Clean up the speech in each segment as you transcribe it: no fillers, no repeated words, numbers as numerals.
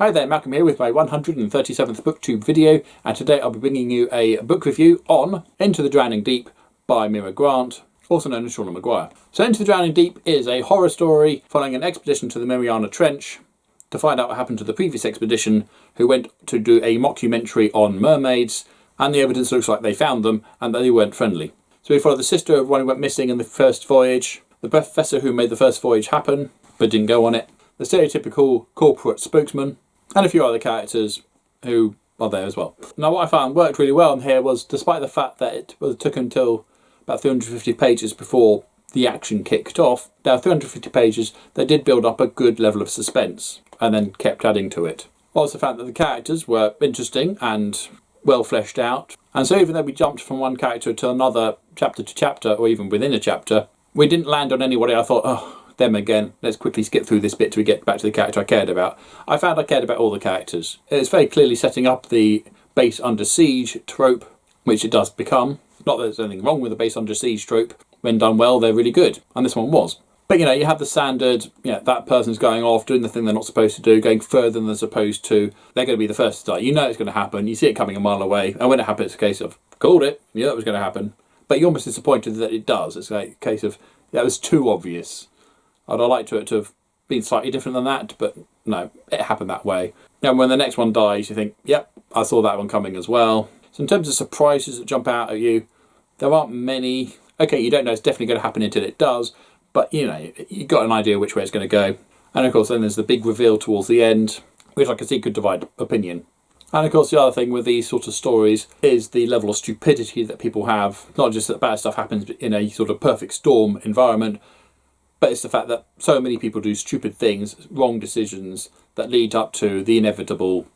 Hi there, Malcolm here with my 137th Booktube video, and today I'll be bringing you a book review on Into the Drowning Deep by Mira Grant, also known as Shauna Maguire. So Into the Drowning Deep is a horror story following an expedition to the Mariana Trench to find out what happened to the previous expedition, who went to do a mockumentary on mermaids, and the evidence looks like they found them and that they weren't friendly. So we follow the sister of one who went missing in the first voyage, the professor who made the first voyage happen but didn't go on it, the stereotypical corporate spokesman, and a few other characters who are there as well. Now what I found worked really well in here was, despite the fact that it took until about 350 pages before the action kicked off, there are 350 pages that did build up a good level of suspense and then kept adding to it. I also found that the characters were interesting and well fleshed out, and so even though we jumped from one character to another, chapter to chapter, or even within a chapter, we didn't land on anybody I thought, oh, them again, let's quickly skip through this bit till we get back to the character I cared about. I found I cared about all the characters. It's very clearly setting up the base under siege trope, which it does become. Not that there's anything wrong with the base under siege trope. When done well, they're really good, and this one was. But you know, you have the standard, that person's going off, doing the thing they're not supposed to do, going further than they're supposed to. They're going to be the first to die. You know it's going to happen. You see it coming a mile away. And when it happens, it's a case of, called it, you know it was going to happen. But you're almost disappointed that it does. It's like a case of, that was too obvious. I'd like it to have been slightly different than that, but no, it happened that way. And when the next one dies, you think, yep, I saw that one coming as well. So in terms of surprises that jump out at you, there aren't many. Okay, you don't know it's definitely going to happen until it does, but you know, you've got an idea which way it's going to go. And of course, then there's the big reveal towards the end, which I can see could divide opinion. And of course, the other thing with these sort of stories is the level of stupidity that people have. Not just that bad stuff happens in a sort of perfect storm environment, but it's the fact that so many people do stupid things, wrong decisions, that lead up to the inevitable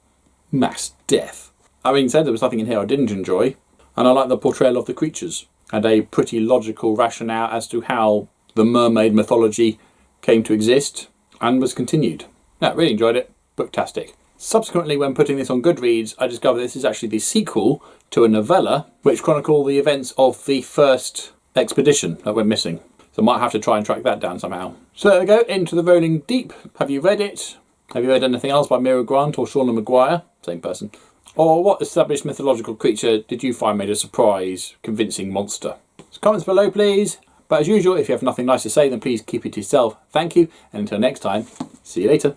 mass death. Having said, there was nothing in here I didn't enjoy, and I like the portrayal of the creatures, and a pretty logical rationale as to how the mermaid mythology came to exist, and was continued. Now, really enjoyed it. Booktastic. Subsequently, when putting this on Goodreads, I discovered this is actually the sequel to a novella, which chronicle the events of the first expedition that went missing. So I might have to try and track that down somehow. So there we go, Into the Rolling Deep. Have you read it? Have you read anything else by Mira Grant or Shauna Maguire? Same person. Or what established mythological creature did you find made a surprise, convincing monster? So comments below, please. But as usual, if you have nothing nice to say, then please keep it to yourself. Thank you, and until next time, see you later.